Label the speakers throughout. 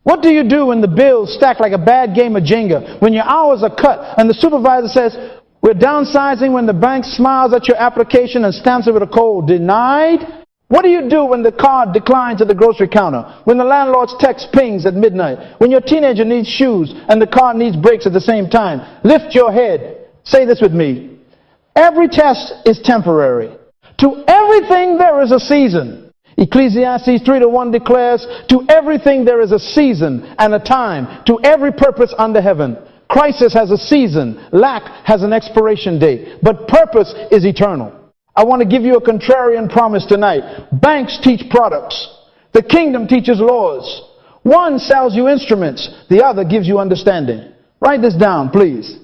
Speaker 1: What do you do when the bills stack like a bad game of Jenga? When your hours are cut and the supervisor says, we're downsizing, when the bank smiles at your application and stamps it with a cold denied? What do you do when the card declines at the grocery counter? When the landlord's text pings at midnight? When your teenager needs shoes and the car needs brakes at the same time? Lift your head. Say this with me. Every test is temporary. To everything there is a season. Ecclesiastes 3:1 declares, to everything there is a season and a time, to every purpose under heaven. Crisis has a season, lack has an expiration date, but purpose is eternal. I want to give you a contrarian promise tonight. Banks teach products. The kingdom teaches laws. One sells you instruments, the other gives you understanding. Write this down, please.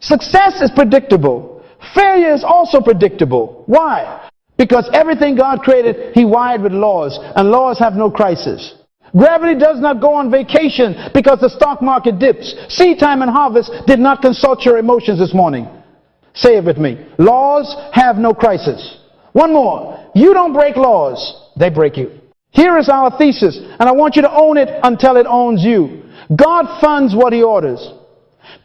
Speaker 1: Success is predictable. Failure is also predictable. Why? Because everything God created, He wired with laws, and laws have no crisis. Gravity does not go on vacation because the stock market dips. Seed time and harvest did not consult your emotions this morning. Say it with me. Laws have no crisis. One more. You don't break laws, they break you. Here is our thesis, and I want you to own it until it owns you. God funds what He orders.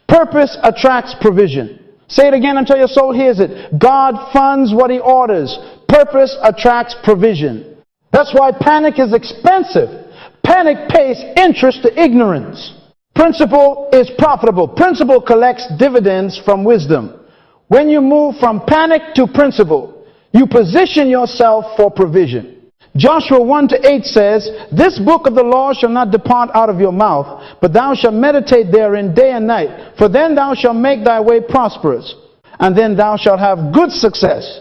Speaker 1: Purpose attracts provision. Say it again until your soul hears it. God funds what He orders. Purpose attracts provision. That's why panic is expensive. Panic pays interest to ignorance. Principle is profitable. Principle collects dividends from wisdom. When you move from panic to principle, you position yourself for provision. Joshua 1-8 says, this book of the law shall not depart out of your mouth, but thou shalt meditate therein day and night. For then thou shalt make thy way prosperous, and then thou shalt have good success.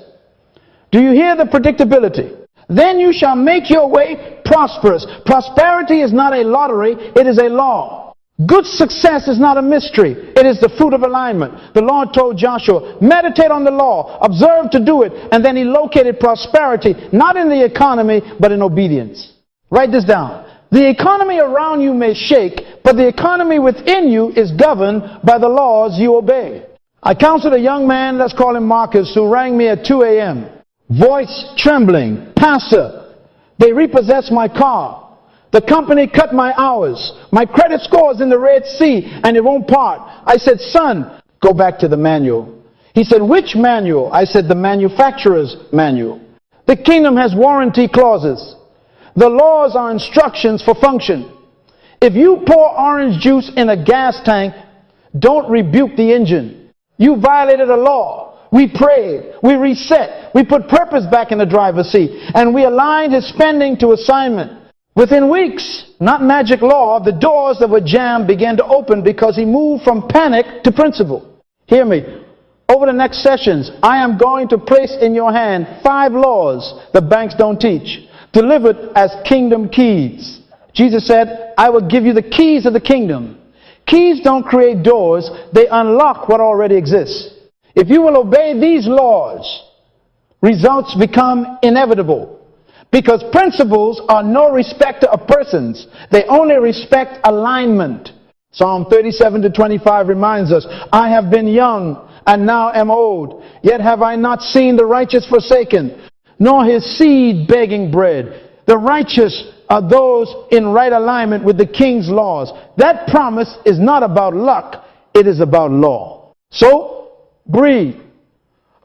Speaker 1: Do you hear the predictability? Then you shall make your way prosperous. Prosperity is not a lottery, it is a law. Good success is not a mystery, it is the fruit of alignment. The Lord told Joshua, meditate on the law, observe to do it, and then He located prosperity, not in the economy, but in obedience. Write this down. The economy around you may shake, but the economy within you is governed by the laws you obey. I counseled a young man, let's call him Marcus, who rang me at 2 a.m. Voice trembling. Pastor, they repossessed my car. The company cut my hours. My credit score is in the Red Sea and it won't part. I said, son, go back to the manual. He said, which manual? I said, the manufacturer's manual. The kingdom has warranty clauses. The laws are instructions for function. If you pour orange juice in a gas tank, don't rebuke the engine. You violated a law. We prayed, we reset, we put purpose back in the driver's seat, and we aligned his spending to assignment. Within weeks, not magic law, the doors that were jammed began to open because he moved from panic to principle. Hear me. Over the next sessions, I am going to place in your hand 5 laws the banks don't teach, delivered as kingdom keys. Jesus said, I will give you the keys of the kingdom. Keys don't create doors, they unlock what already exists. If you will obey these laws, results become inevitable. Because principles are no respecter of persons. They only respect alignment. Psalm 37-25 reminds us, I have been young and now am old, yet have I not seen the righteous forsaken, nor his seed begging bread. The righteous are those in right alignment with the king's laws. That promise is not about luck, it is about law. So, breathe.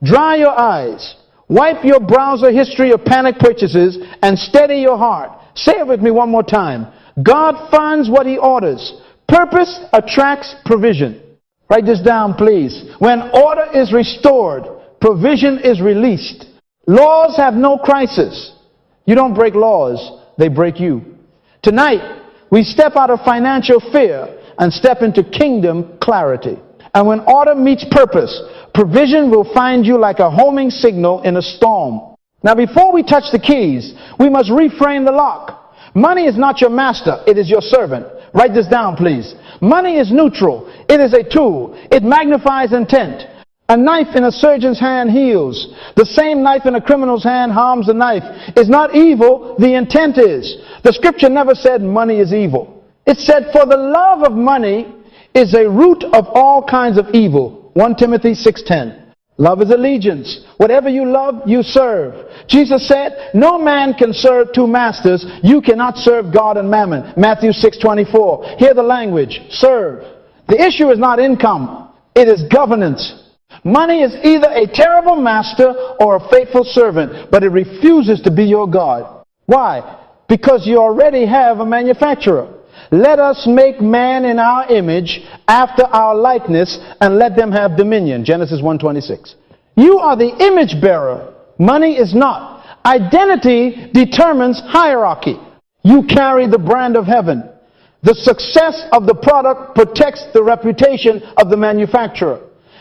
Speaker 1: Dry your eyes. Wipe your browser history of panic purchases and steady your heart. Say it with me one more time. God funds what He orders. Purpose attracts provision. Write this down, please. When order is restored, provision is released. Laws have no crisis. You don't break laws, they break you. Tonight, we step out of financial fear and step into kingdom clarity. And when order meets purpose, provision will find you like a homing signal in a storm. Now, before we touch the keys, we must reframe the lock. Money is not your master, it is your servant. Write this down, please. Money is neutral. It is a tool. It magnifies intent. A knife in a surgeon's hand heals. The same knife in a criminal's hand harms the knife. It's not evil, the intent is. The scripture never said money is evil. It said, for the love of money is a root of all kinds of evil. 1 Timothy 6:10. Love is allegiance. Whatever you love, you serve. Jesus said, no man can serve two masters. You cannot serve God and mammon. Matthew 6:24. Hear the language. Serve. The issue is not income. It is governance. Money is either a terrible master or a faithful servant, but it refuses to be your God. Why? Because you already have a manufacturer. Let us make man in our image, after our likeness, and let them have dominion. Genesis 1:26. You are the image bearer. Money is not. Identity determines hierarchy. You carry the brand of heaven. The success of the product protects the reputation of the manufacturer.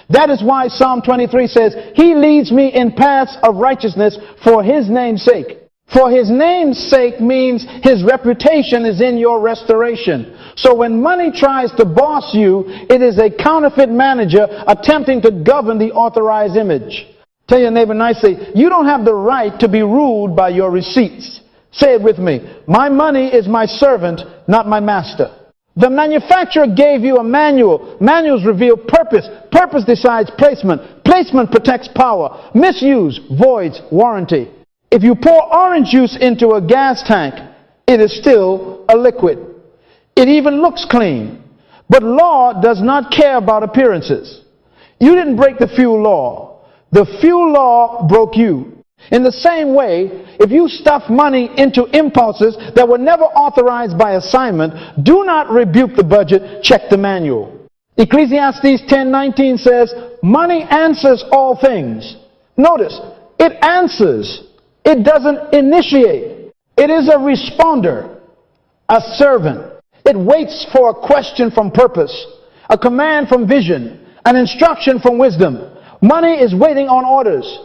Speaker 1: That is why Psalm 23 says, He leads me in paths of righteousness for His name's sake. For His name's sake means His reputation is in your restoration. So when money tries to boss you, it is a counterfeit manager attempting to govern the authorized image. Tell your neighbor nicely, you don't have the right to be ruled by your receipts. Say it with me. My money is my servant, not my master. The manufacturer gave you a manual. Manuals reveal purpose. Purpose decides placement. Placement protects power. Misuse voids warranty. If you pour orange juice into a gas tank, it is still a liquid. It even looks clean. But law does not care about appearances. You didn't break the fuel law. The fuel law broke you. In the same way, if you stuff money into impulses that were never authorized by assignment, do not rebuke the budget, check the manual. Ecclesiastes 10:19 says, money answers all things. Notice, it answers. It doesn't initiate. It is a responder, a servant. It waits for a question from purpose, a command from vision, an instruction from wisdom. Money is waiting on orders.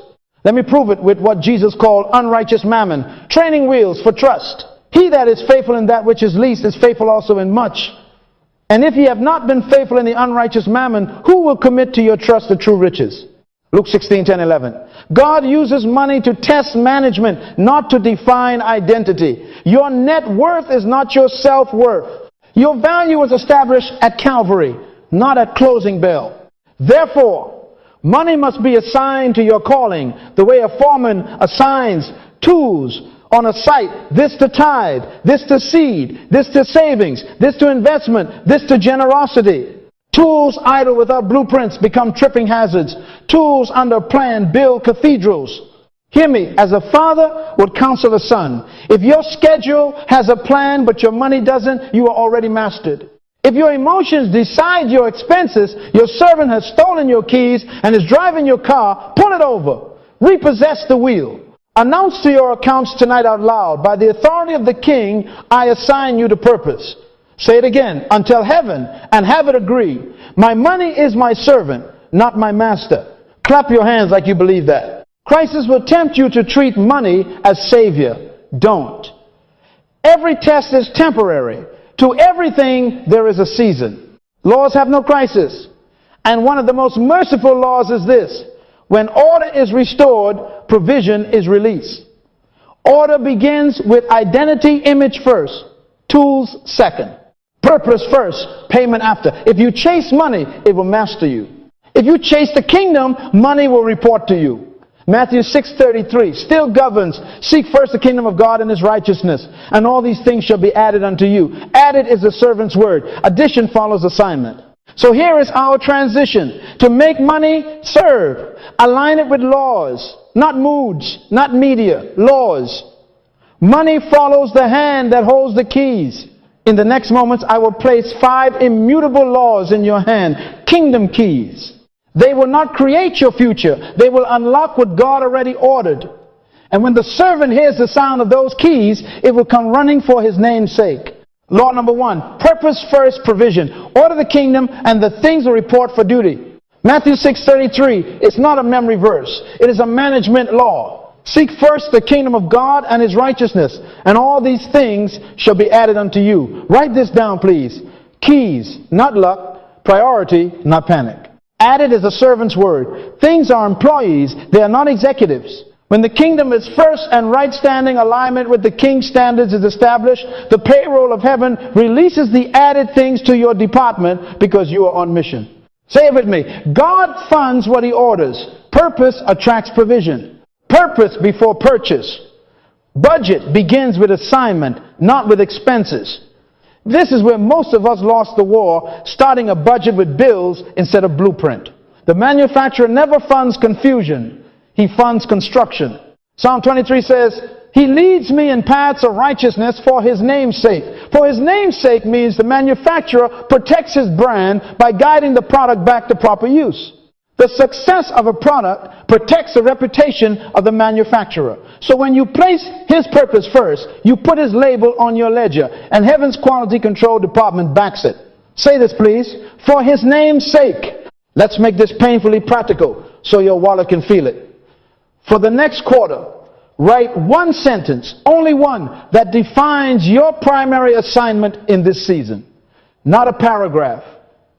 Speaker 1: Let me prove it with what Jesus called unrighteous mammon, training wheels for trust. He that is faithful in that which is least is faithful also in much. And if ye have not been faithful in the unrighteous mammon, who will commit to your trust the true riches? Luke 16:10-11. God uses money to test management, not to define identity. Your net worth is not your self-worth. Your value was established at Calvary, not at closing bell. Therefore, money must be assigned to your calling, the way a foreman assigns tools on a site, this to tithe, this to seed, this to savings, this to investment, this to generosity. Tools idle without blueprints become tripping hazards. Tools under plan build cathedrals. Hear me, as a father would counsel a son. If your schedule has a plan but your money doesn't, you are already mastered. If your emotions decide your expenses, your servant has stolen your keys and is driving your car, pull it over. Repossess the wheel. Announce to your accounts tonight out loud, by the authority of the King, I assign you to purpose. Say it again, until heaven and have it agree. My money is my servant, not my master. Clap your hands like you believe that. Crisis will tempt you to treat money as savior. Don't. Every test is temporary. To everything there is a season. Laws have no crisis. And one of the most merciful laws is this. When order is restored, provision is released. Order begins with identity image first, tools second. Purpose first, payment after. If you chase money, it will master you. If you chase the kingdom, money will report to you. Matthew 6:33 still governs. Seek first the kingdom of God and His righteousness, and all these things shall be added unto you. Added is the servant's word. Addition follows assignment. So here is our transition. To make money, serve. Align it with laws, not moods, not media, laws. Money follows the hand that holds the keys. In the next moments, I will place 5 immutable laws in your hand. Kingdom keys. They will not create your future. They will unlock what God already ordered. And when the servant hears the sound of those keys, it will come running for His name's sake. Law number 1, purpose first, provision. Order the kingdom and the things will report for duty. Matthew 6:33, it's not a memory verse. It is a management law. Seek first the kingdom of God and His righteousness, and all these things shall be added unto you. Write this down, please. Keys, not luck. Priority, not panic. Added is a servant's word. Things are employees. They are not executives. When the kingdom is first and right standing, alignment with the king's standards is established, the payroll of heaven releases the added things to your department because you are on mission. Say it with me. God funds what he orders. Purpose attracts provision. Purpose before purchase. Budget begins with assignment, not with expenses. This is where most of us lost the war, starting a budget with bills instead of blueprint. The manufacturer never funds confusion. He funds construction. Psalm 23 says, he leads me in paths of righteousness for his name's sake. For his name's sake means the manufacturer protects his brand by guiding the product back to proper use. The success of a product protects the reputation of the manufacturer. So when you place his purpose first, you put his label on your ledger, and heaven's quality control department backs it. Say this, please. For his name's sake. Let's make this painfully practical so your wallet can feel it. For the next quarter, write one sentence, only one, that defines your primary assignment in this season. Not a paragraph,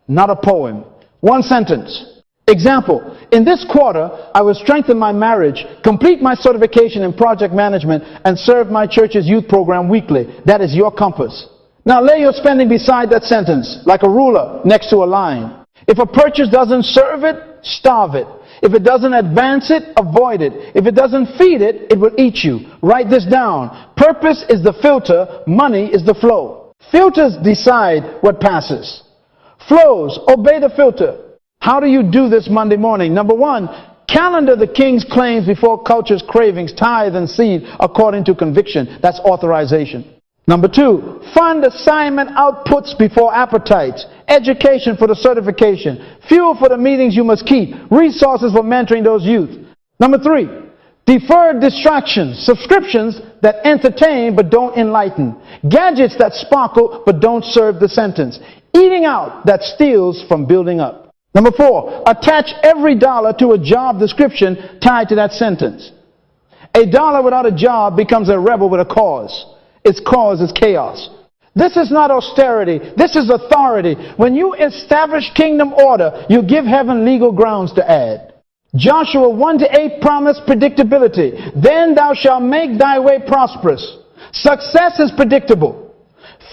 Speaker 1: not a poem. One sentence. Example, in this quarter, I will strengthen my marriage, complete my certification in project management, and serve my church's youth program weekly. That is your compass. Now lay your spending beside that sentence, like a ruler next to a line. If a purchase doesn't serve it, starve it. If it doesn't advance it, avoid it. If it doesn't feed it, it will eat you. Write this down. Purpose is the filter, money is the flow. Filters decide what passes. Flows obey the filter. How do you do this Monday morning? Number one, calendar the king's claims before culture's cravings, tithe and seed according to conviction. That's authorization. Number two, fund assignment outputs before appetites. Education for the certification. Fuel for the meetings you must keep. Resources for mentoring those youth. Number three, deferred distractions. Subscriptions that entertain but don't enlighten. Gadgets that sparkle but don't serve the sentence. Eating out that steals from building up. Number four, attach every dollar to a job description tied to that sentence. A dollar without a job becomes a rebel with a cause. Its cause is chaos. This is not austerity. This is authority. When you establish kingdom order, you give heaven legal grounds to add. Joshua 1-8 promised predictability. Then thou shalt make thy way prosperous. Success is predictable.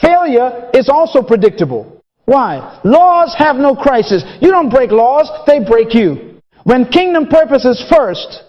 Speaker 1: Failure is also predictable. Why? Laws have no crisis. You don't break laws, they break you. When kingdom purpose is first,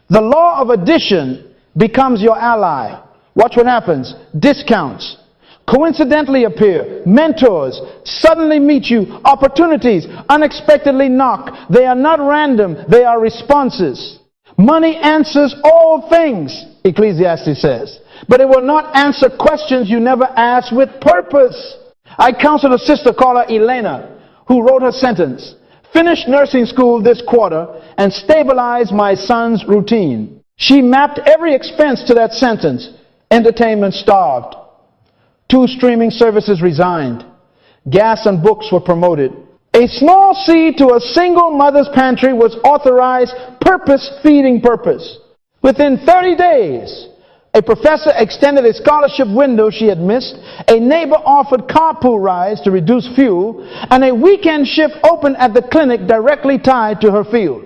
Speaker 1: the law of addition becomes your ally. Watch what happens. Discounts coincidentally appear. Mentors suddenly meet you. Opportunities unexpectedly knock. They are not random, they are responses. Money answers all things, Ecclesiastes says, but it will not answer questions you never asked with purpose. I counseled a sister called her Elena, who wrote her sentence, finished nursing school this quarter and stabilized my son's routine. She mapped every expense to that sentence. Entertainment starved. 2 streaming services resigned. Gas and books were promoted. A small seed to a single mother's pantry was authorized, purpose feeding purpose. Within 30 days, a professor extended a scholarship window she had missed. A neighbor offered carpool rides to reduce fuel. And a weekend shift opened at the clinic directly tied to her field.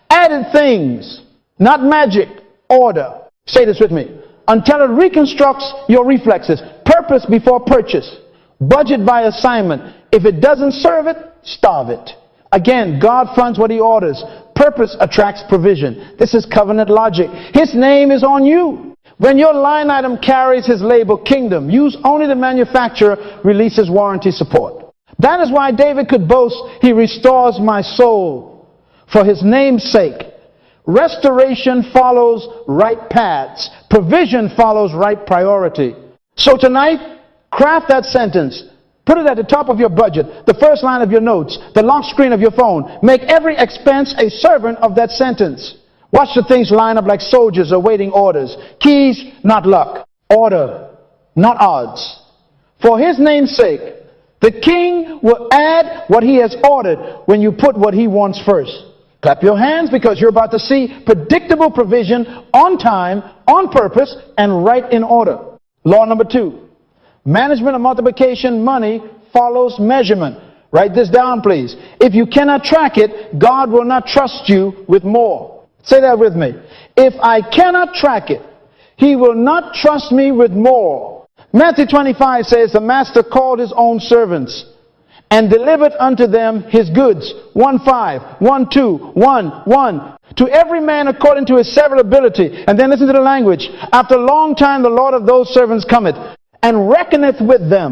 Speaker 1: Added things, not magic, order. Say this with me. Until it reconstructs your reflexes. Purpose before purchase. Budget by assignment. If it doesn't serve it, starve it. Again, God funds what he orders. Purpose attracts provision. This is covenant logic. His name is on you. When your line item carries his label kingdom, use only the manufacturer, releases warranty support. That is why David could boast, he restores my soul for his name's sake. Restoration follows right paths. Provision follows right priority. So tonight, craft that sentence. Put it at the top of your budget, the first line of your notes, the lock screen of your phone. Make every expense a servant of that sentence. Watch the things line up like soldiers awaiting orders. Keys, not luck. Order, not odds. For his name's sake, the king will add what he has ordered when you put what he wants first. Clap your hands because you're about to see predictable provision on time, on purpose, and right in order. Law number 2. Management of multiplication money follows measurement. Write this down, please. If you cannot track it, God will not trust you with more. Say that with me. If I cannot track it, he will not trust me with more. Matthew 25 says the master called his own servants and delivered unto them his goods. 1:5, 1:2, 1:1. To every man according to his several ability. And then listen to the language. After a long time the Lord of those servants cometh, and reckoneth with them.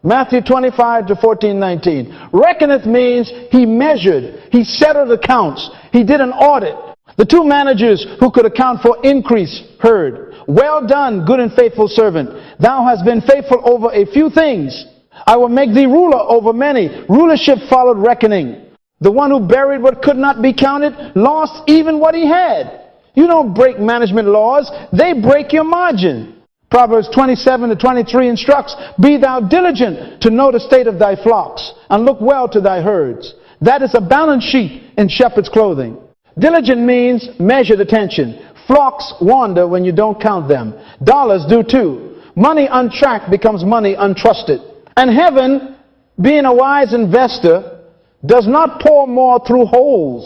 Speaker 1: Matthew 25 to 14:19. Reckoneth means he measured, he settled accounts, he did an audit. The two managers who could account for increase heard, well done, good and faithful servant. Thou hast been faithful over a few things. I will make thee ruler over many. Rulership followed reckoning. The one who buried what could not be counted lost even what he had. You don't break management laws, they break your margin. Proverbs 27 to 23 instructs, be thou diligent to know the state of thy flocks, and look well to thy herds. That is a balance sheet in shepherd's clothing. Diligent means measured attention. Flocks wander when you don't count them. Dollars do too. Money untracked becomes money untrusted. And heaven, being a wise investor, does not pour more through holes.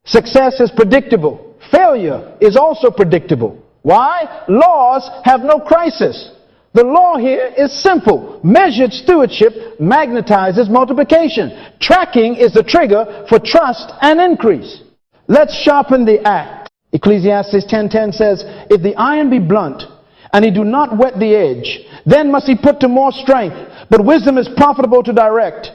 Speaker 1: Success is predictable. Failure is also predictable. Why? Laws have no crisis. The law here is simple. Measured stewardship magnetizes multiplication. Tracking is the trigger for trust and increase. Let's sharpen the axe. Ecclesiastes 10:10 says, if the iron be blunt, and he do not whet the edge, then must he put to more strength. But wisdom is profitable to direct.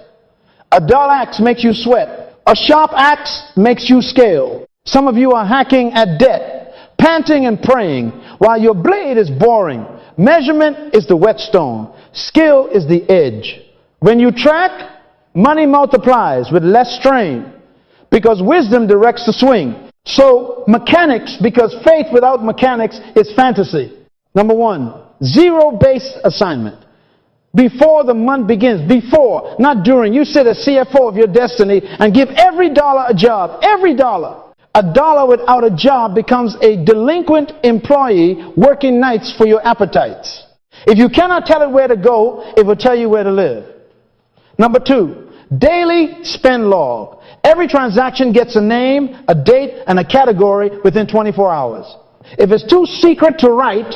Speaker 1: A dull axe makes you sweat. A sharp axe makes you scale. Some of you are hacking at debt, panting and praying, while your blade is boring. Measurement is the whetstone. Skill is the edge. When you track, money multiplies with less strain, because wisdom directs the swing. So mechanics, because faith without mechanics is fantasy. Number one, zero-based assignment. Before the month begins, before, not during. You sit as CFO of your destiny and give every dollar a job, every dollar. A dollar without a job becomes a delinquent employee working nights for your appetites. If you cannot tell it where to go, it will tell you where to live. Number two, daily spend log. Every transaction gets a name, a date, and a category within 24 hours. If it's too secret to write,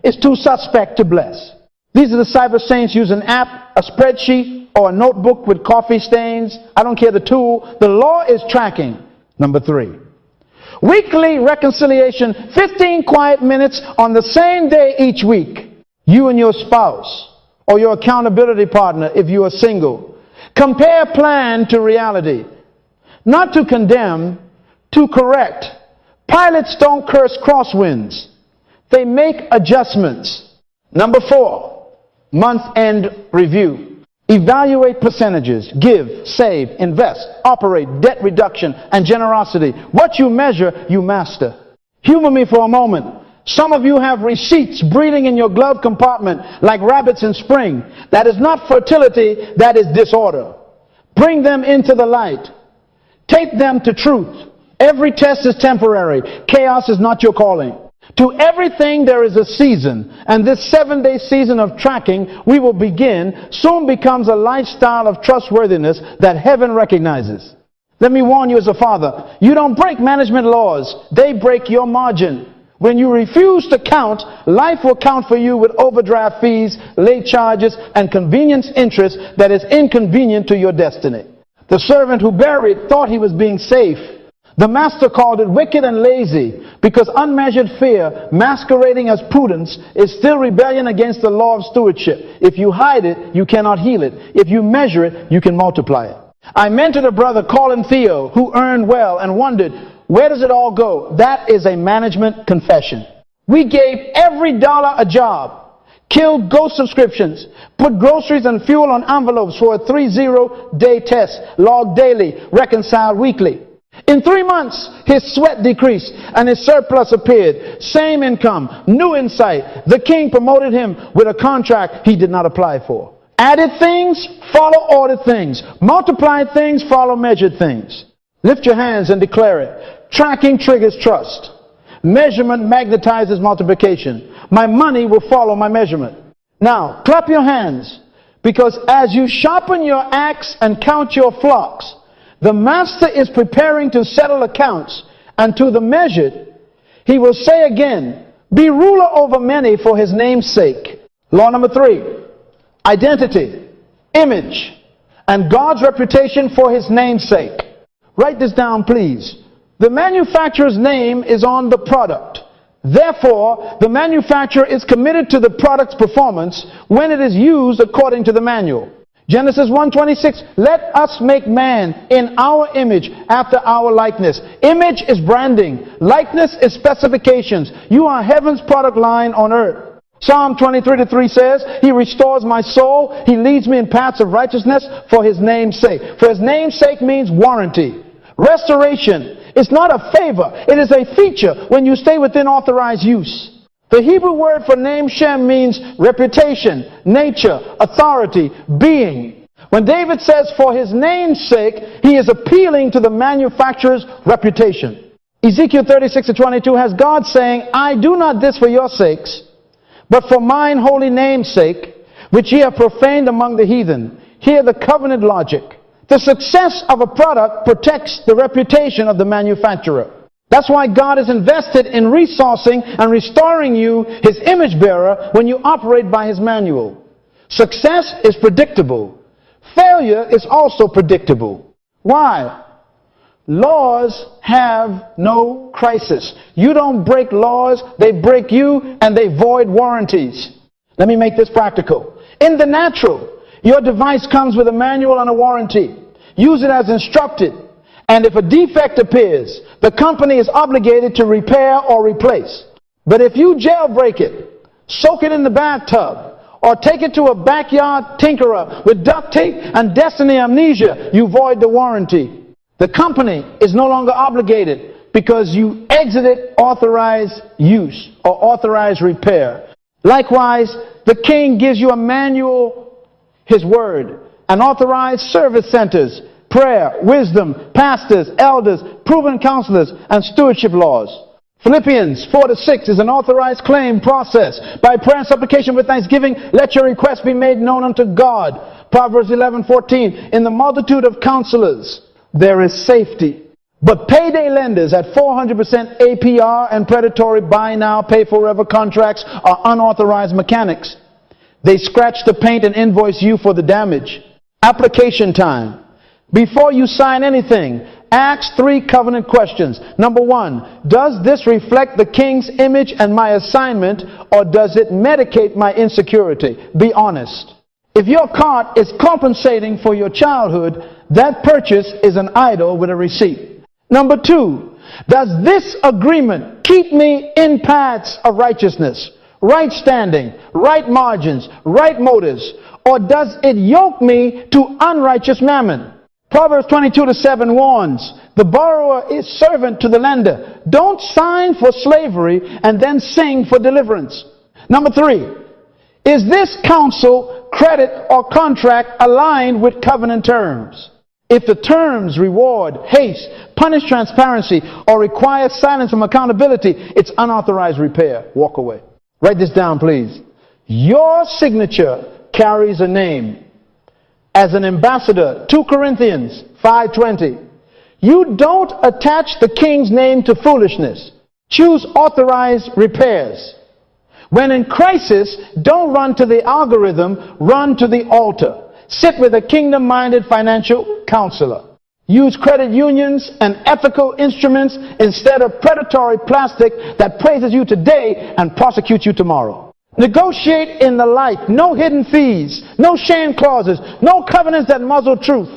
Speaker 1: it's too suspect to bless. These are the cyber saints use an app, a spreadsheet, or a notebook with coffee stains. I don't care the tool. The law is tracking. Number three, weekly reconciliation, 15 quiet minutes on the same day each week. You and your spouse, or your accountability partner if you are single. Compare plan to reality. Not to condemn, to correct. Pilots don't curse crosswinds. They make adjustments. Number four, month-end review. Evaluate percentages. Give, save, invest, operate, debt reduction, and generosity. What you measure, you master. Humor me for a moment. Some of you have receipts breeding in your glove compartment like rabbits in spring. That is not fertility, that is disorder. Bring them into the light. Take them to truth. Every test is temporary. Chaos is not your calling. To everything there is a season, and this 7-day season of tracking we will begin soon becomes a lifestyle of trustworthiness that heaven recognizes. Let me warn you as a father, you don't break management laws, they break your margin. When you refuse to count, life will count for you with overdraft fees, late charges, and convenience interest that is inconvenient to your destiny. The servant who buried thought he was being safe. The master called it wicked and lazy, because unmeasured fear, masquerading as prudence, is still rebellion against the law of stewardship. If you hide it, you cannot heal it. If you measure it, you can multiply it. I mentored a brother, call him Theo, who earned well and wondered, where does it all go? That is a management confession. We gave every dollar a job, killed ghost subscriptions, put groceries and fuel on envelopes for a 30-day test, logged daily, reconciled weekly. In 3 months, his sweat decreased and his surplus appeared. Same income, new insight. The king promoted him with a contract he did not apply for. Added things follow ordered things. Multiplied things follow measured things. Lift your hands and declare it. Tracking triggers trust. Measurement magnetizes multiplication. My money will follow my measurement. Now, clap your hands, because as you sharpen your axe and count your flocks, the master is preparing to settle accounts, and to the measured, he will say again, be ruler over many for his name's sake. Law number 3, identity, image, and God's reputation for His name's sake. Write this down, please. The manufacturer's name is on the product. Therefore, the manufacturer is committed to the product's performance when it is used according to the manual. Genesis 1:26, let us make man in our image, after our likeness. Image is branding. Likeness is specifications. You are heaven's product line on earth. Psalm 23:3 says, He restores my soul. He leads me in paths of righteousness for His name's sake. For His name's sake means warranty. Restoration. It's not a favor. It is a feature when you stay within authorized use. The Hebrew word for name Shem means reputation, nature, authority, being. When David says for His name's sake, he is appealing to the manufacturer's reputation. Ezekiel 36:22 has God saying, I do not this for your sakes, but for mine holy name's sake, which ye have profaned among the heathen. Hear the covenant logic. The success of a product protects the reputation of the manufacturer. That's why God is invested in resourcing and restoring you, His image bearer, when you operate by His manual. Success is predictable. Failure is also predictable. Why? Laws have no crisis. You don't break laws, they break you, and they void warranties. Let me make this practical. In the natural, your device comes with a manual and a warranty. Use it as instructed. And if a defect appears, the company is obligated to repair or replace. But if you jailbreak it, soak it in the bathtub, or take it to a backyard tinkerer with duct tape and destiny amnesia, you void the warranty. The company is no longer obligated because you exited authorized use or authorized repair. Likewise, the king gives you a manual, His word, and authorized service centers, prayer, wisdom, pastors, elders, proven counselors, and stewardship laws. Philippians 4-6 is an authorized claim process. By prayer and supplication with thanksgiving, let your requests be made known unto God. Proverbs 11:14, in the multitude of counselors, there is safety. But payday lenders at 400% APR and predatory buy now, pay forever contracts are unauthorized mechanics. They scratch the paint and invoice you for the damage. Application time. Before you sign anything, ask 3 covenant questions. Number 1, does this reflect the king's image and my assignment, or does it medicate my insecurity? Be honest. If your cart is compensating for your childhood, that purchase is an idol with a receipt. Number 2, does this agreement keep me in paths of righteousness, right standing, right margins, right motives, or does it yoke me to unrighteous mammon? Proverbs 22:7 warns, the borrower is servant to the lender. Don't sign for slavery and then sing for deliverance. Number 3, is this counsel, credit, or contract aligned with covenant terms? If the terms reward haste, punish transparency, or require silence from accountability, it's unauthorized repair. Walk away. Write this down, please. Your signature carries a name. As an ambassador, 2 Corinthians 5:20. You don't attach the king's name to foolishness. Choose authorized repairs. When in crisis, don't run to the algorithm, run to the altar. Sit with a kingdom-minded financial counselor. Use credit unions and ethical instruments instead of predatory plastic that praises you today and prosecutes you tomorrow. Negotiate in the light. No hidden fees. No shame clauses. No covenants that muzzle truth.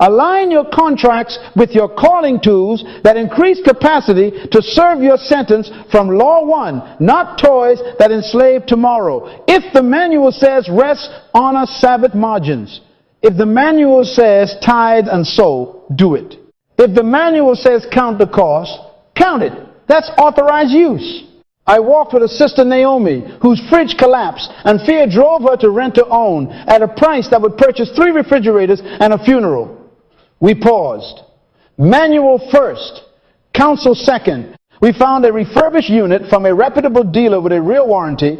Speaker 1: Align your contracts with your calling tools that increase capacity to serve your sentence from law 1, not toys that enslave tomorrow. If the manual says rest, honor, Sabbath margins. If the manual says tithe and sow, do it. If the manual says count the cost, count it. That's authorized use. I walked with a sister Naomi whose fridge collapsed and fear drove her to rent to own at a price that would purchase 3 refrigerators and a funeral. We paused. Manual first, counsel second. We found a refurbished unit from a reputable dealer with a real warranty,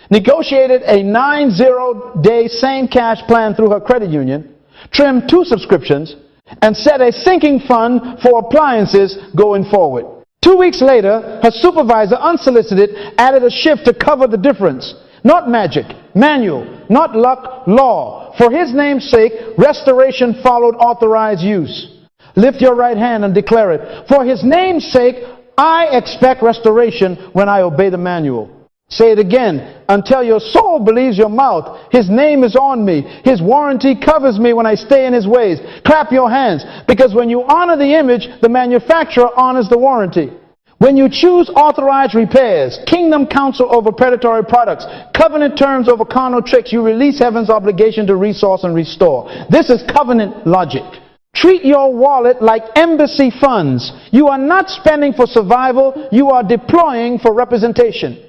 Speaker 1: negotiated a 90-day same cash plan through her credit union, trimmed 2 subscriptions, and set a sinking fund for appliances going forward. 2 weeks later, her supervisor, unsolicited, added a shift to cover the difference. Not magic, manual. Not luck, law. For his name's sake, restoration followed authorized use. Lift your right hand and declare it. For his name's sake, I expect restoration when I obey the manual. Say it again. Until your soul believes your mouth. His name is on me. His warranty covers me when I stay in his ways. Clap your hands. Because when you honor the image, the manufacturer honors the warranty. When you choose authorized repairs, kingdom counsel over predatory products, covenant terms over carnal tricks, you release heaven's obligation to resource and restore. This is covenant logic. Treat your wallet like embassy funds. You are not spending for survival. You are deploying for representation.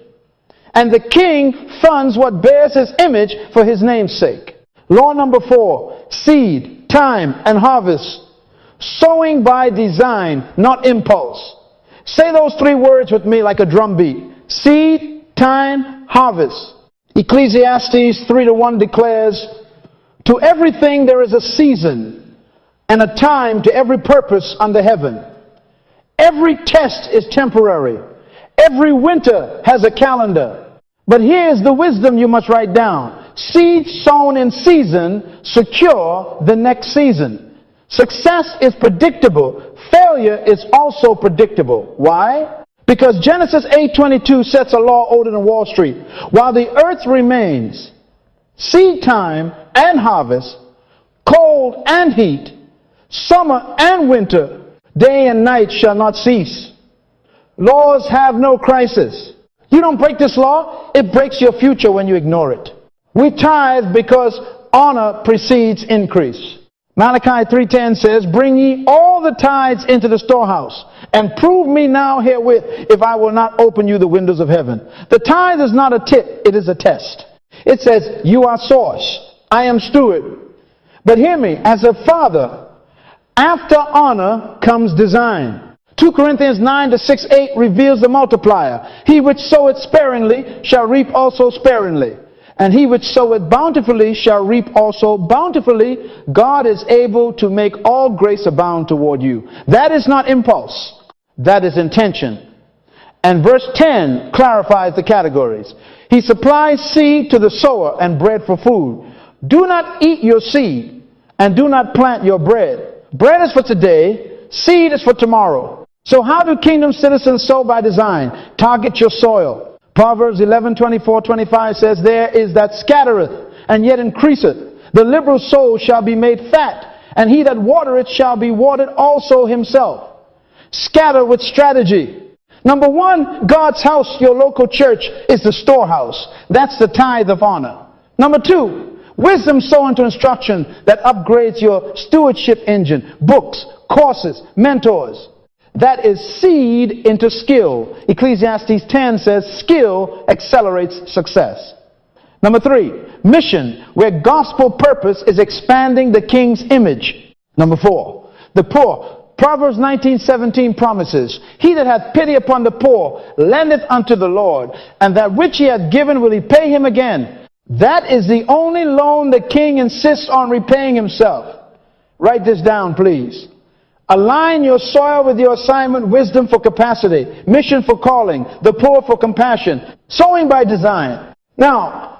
Speaker 1: And the king funds what bears his image for his name's sake. Law number 4, seed, time, and harvest. Sowing by design, not impulse. Say those 3 words with me like a drum beat. Seed, time, harvest. Ecclesiastes 3:1 declares, to everything there is a season and a time to every purpose under heaven. Every test is temporary. Every winter has a calendar. But here's the wisdom you must write down. Seed sown in season secure the next season. Success is predictable. Failure is also predictable. Why? Because Genesis 8:22 sets a law older than Wall Street. While the earth remains, seed time and harvest, cold and heat, summer and winter, day and night shall not cease. Laws have no crisis. You don't break this law, it breaks your future when you ignore it. We tithe because honor precedes increase. Malachi 3:10 says, bring ye all the tithes into the storehouse, and prove me now herewith, if I will not open you the windows of heaven. The tithe is not a tip, it is a test. It says, you are source, I am steward. But hear me, as a father, after honor comes design. 2 Corinthians 9:6-8 reveals the multiplier. He which soweth sparingly shall reap also sparingly. And he which soweth bountifully shall reap also bountifully. God is able to make all grace abound toward you. That is not impulse. That is intention. And verse 10 clarifies the categories. He supplies seed to the sower and bread for food. Do not eat your seed and do not plant your bread. Bread is for today. Seed is for tomorrow. So how do kingdom citizens sow by design? Target your soil. Proverbs 11:24-25 says, there is that scattereth and yet increaseth. The liberal soul shall be made fat, and he that watereth shall be watered also himself. Scatter with strategy. Number 1, God's house, your local church, is the storehouse. That's the tithe of honor. Number 2, wisdom sow into instruction that upgrades your stewardship engine. Books, courses, mentors. That is seed into skill. Ecclesiastes 10 says skill accelerates success. Number 3, mission, where gospel purpose is expanding the king's image. Number 4, the poor. Proverbs 19:17 promises, he that hath pity upon the poor lendeth unto the Lord, and that which he hath given will he pay him again. That is the only loan the king insists on repaying himself. Write this down, please. Align your soil with your assignment, wisdom for capacity, mission for calling, the poor for compassion, sowing by design. Now,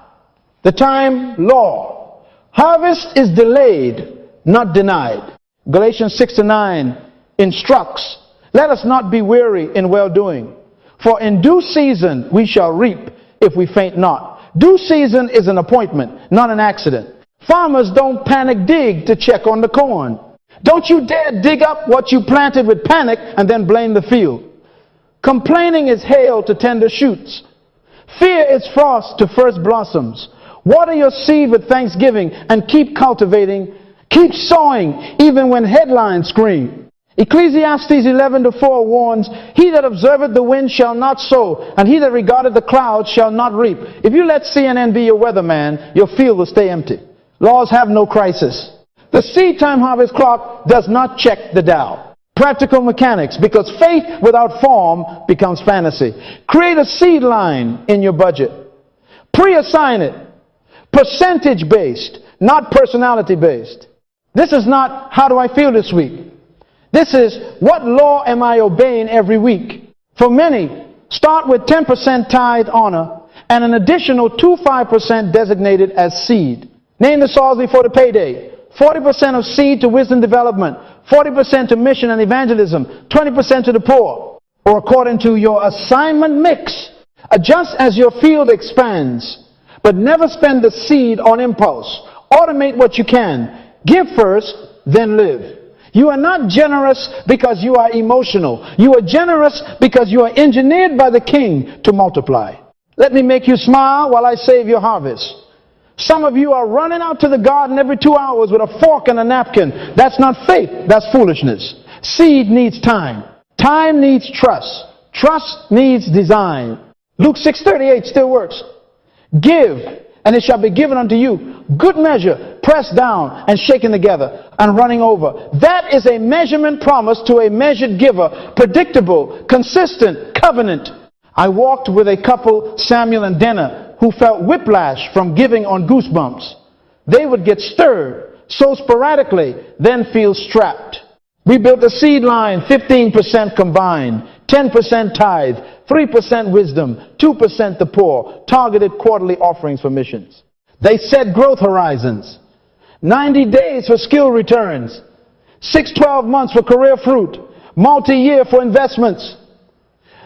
Speaker 1: the time law. Harvest is delayed, not denied. Galatians 6-9 instructs, let us not be weary in well-doing, for in due season we shall reap if we faint not. Due season is an appointment, not an accident. Farmers don't panic dig to check on the corn. Don't you dare dig up what you planted with panic and then blame the field. Complaining is hail to tender shoots. Fear is frost to first blossoms. Water your seed with thanksgiving and keep cultivating. Keep sowing even when headlines scream. Ecclesiastes 11:4 warns, he that observeth the wind shall not sow, and he that regardeth the clouds shall not reap. If you let CNN be your weatherman, your field will stay empty. Laws have no crisis. The seed time harvest clock does not check the Dow. Practical mechanics, because faith without form becomes fantasy. Create a seed line in your budget. Pre-assign it. Percentage based, not personality based. This is not how do I feel this week. This is what law am I obeying every week. For many, start with 10% tithe honor. and an additional 25% designated as seed. Name the soils before the payday. 40% of seed to wisdom development, 40% to mission and evangelism, 20% to the poor, or according to your assignment mix. Adjust as your field expands, but never spend the seed on impulse. Automate what you can. Give first, then live. You are not generous because you are emotional. You are generous because you are engineered by the King to multiply. Let me make you smile while I save your harvest. Some of you are running out to the garden every 2 hours with a fork and a napkin. That's not faith, that's foolishness. Seed needs time. Time needs trust. Trust needs design. Luke 6:38 still works. Give, and it shall be given unto you. Good measure, pressed down and shaken together and running over. That is a measurement promise to a measured giver. Predictable, consistent, covenant. I walked with a couple, Samuel and Denna, who felt whiplash from giving on goosebumps. They would get stirred so sporadically, then feel strapped. We built a seed line, 15% combined, 10% tithe, 3% wisdom, 2% the poor, targeted quarterly offerings for missions. They set growth horizons, 90 days for skill returns, 6-12 months for career fruit, multi-year for investments.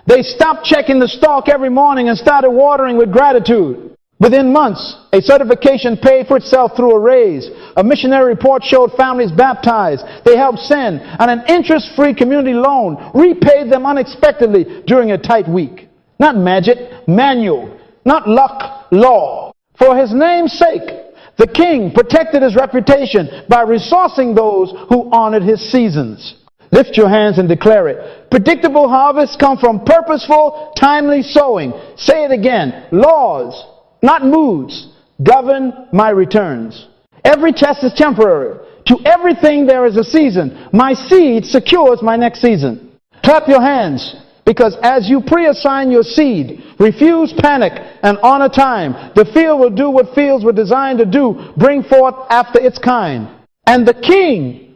Speaker 1: They stopped checking the stock every morning and started watering with gratitude. Within months, a certification paid for itself through a raise. A missionary report showed families baptized. They helped send, and an interest-free community loan repaid them unexpectedly during a tight week. Not magic, manual. Not luck, law. For his name's sake, the King protected his reputation by resourcing those who honored his seasons. Lift your hands and declare it. Predictable harvests come from purposeful, timely sowing. Say it again. Laws, not moods, govern my returns. Every test is temporary. To everything there is a season. My seed secures my next season. Clap your hands, because as you pre-assign your seed, refuse panic and honor time, the field will do what fields were designed to do, bring forth after its kind. And the King,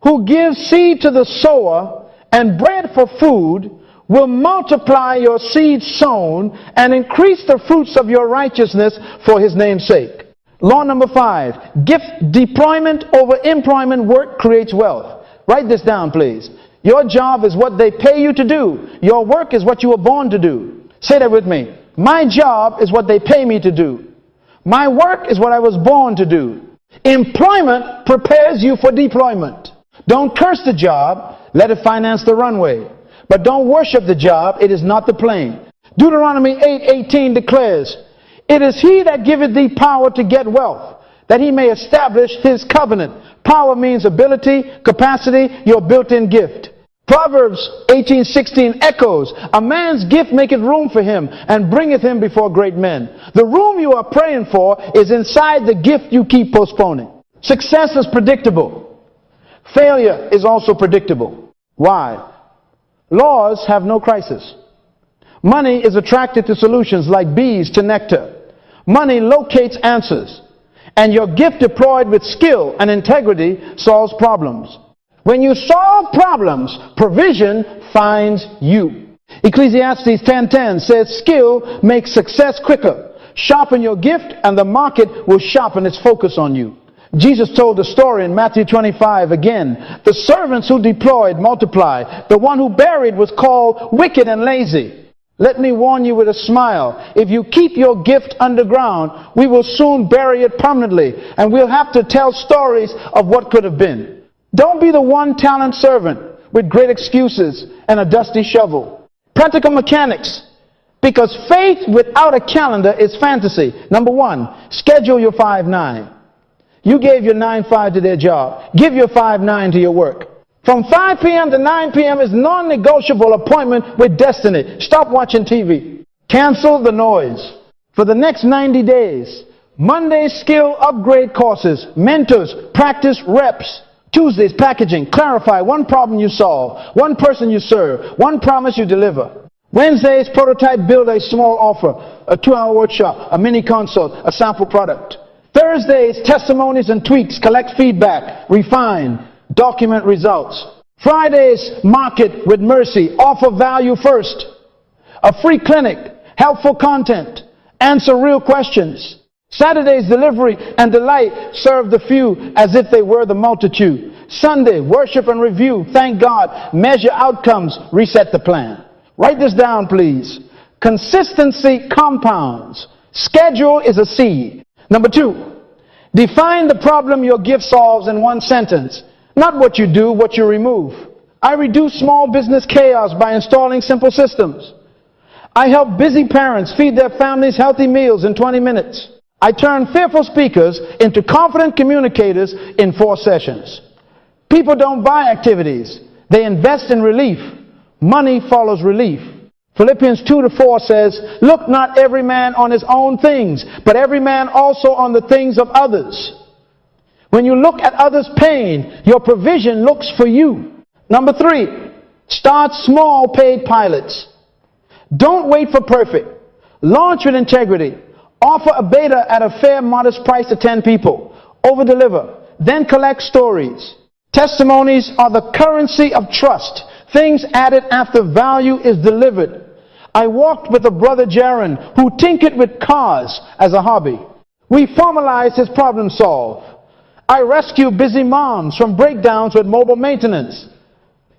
Speaker 1: who gives seed to the sower and bread for food, will multiply your seed sown and increase the fruits of your righteousness for his name's sake. Law number 5, gift deployment over employment work creates wealth. Write this down, please. Your job is what they pay you to do. Your work is what you were born to do. Say that with me. My job is what they pay me to do. My work is what I was born to do. Employment prepares you for deployment. Don't curse the job, let it finance the runway. But don't worship the job, it is not the plane. Deuteronomy 8:18 declares, it is he that giveth thee power to get wealth, that he may establish his covenant. Power means ability, capacity, your built-in gift. Proverbs 18:16 echoes, a man's gift maketh room for him and bringeth him before great men. The room you are praying for is inside the gift you keep postponing. Success is predictable. Failure is also predictable. Why? Laws have no crisis. Money is attracted to solutions like bees to nectar. Money locates answers. And your gift deployed with skill and integrity solves problems. When you solve problems, provision finds you. Ecclesiastes 10:10 says, skill makes success quicker. Sharpen your gift and the market will sharpen its focus on you. Jesus told the story in Matthew 25 again. The servants who deployed multiplied. The one who buried was called wicked and lazy. Let me warn you with a smile. If you keep your gift underground, we will soon bury it permanently, and we'll have to tell stories of what could have been. Don't be the one-talent servant with great excuses and a dusty shovel. Practical mechanics. Because faith without a calendar is fantasy. Number 1, schedule your 5-9. You gave your 9-5 to their job. Give your 5-9 to your work. From 5 p.m. to 9 p.m. is non-negotiable appointment with destiny. Stop watching TV. Cancel the noise. For the next 90 days, Monday skill upgrade courses, mentors, practice reps. Tuesdays packaging, clarify one problem you solve, one person you serve, one promise you deliver. Wednesdays prototype, build a small offer, a 2-hour workshop, a mini consult, a sample product. Thursdays, testimonies and tweaks, collect feedback, refine, document results. Fridays, market with mercy, offer value first. A free clinic, helpful content, Answer real questions. Saturday's delivery and delight serve the few as if they were the multitude. Sunday, worship and review, thank God, measure outcomes, reset the plan. Write this down, please. Consistency compounds. Schedule is a seed. Number 2, define the problem your gift solves in one sentence. Not what you do, what you remove. I reduce small business chaos by installing simple systems. I help busy parents feed their families healthy meals in 20 minutes. I turn fearful speakers into confident communicators in 4 sessions. People don't buy activities. They invest in relief. Money follows relief. Philippians 2-4 says, look not every man on his own things, but every man also on the things of others. When you look at others' pain, your provision looks for you. Number 3, start small paid pilots. Don't wait for perfect. Launch with integrity. Offer a beta at a fair, modest price to 10 people. Over-deliver. Then collect stories. Testimonies are the currency of trust. Things added after value is delivered. I walked with a brother Jaron who tinkered with cars as a hobby. We formalized his problem solve. I rescued busy moms from breakdowns with mobile maintenance.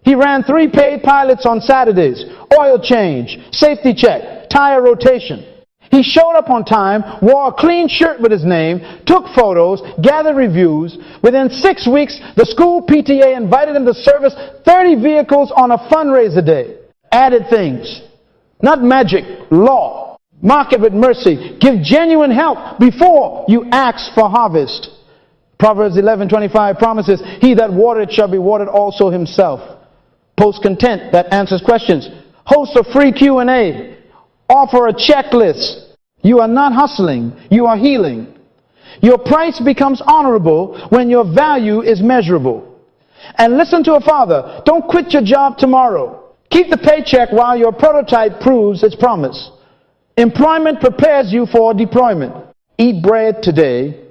Speaker 1: He ran 3 paid pilots on Saturdays. Oil change, safety check, tire rotation. He showed up on time, wore a clean shirt with his name, took photos, gathered reviews. Within 6 weeks, the school PTA invited him to service 30 vehicles on a fundraiser day. Added things. Not magic, law. Market with mercy. Give genuine help before you ask for harvest. Proverbs 11:25 promises, he that watereth shall be watered also himself. Post content that answers questions. Host a free Q&A. Offer a checklist. You are not hustling, you are healing. Your price becomes honorable when your value is measurable. And listen to a father, don't quit your job tomorrow. Keep the paycheck while your prototype proves its promise. Employment prepares you for deployment. Eat bread today,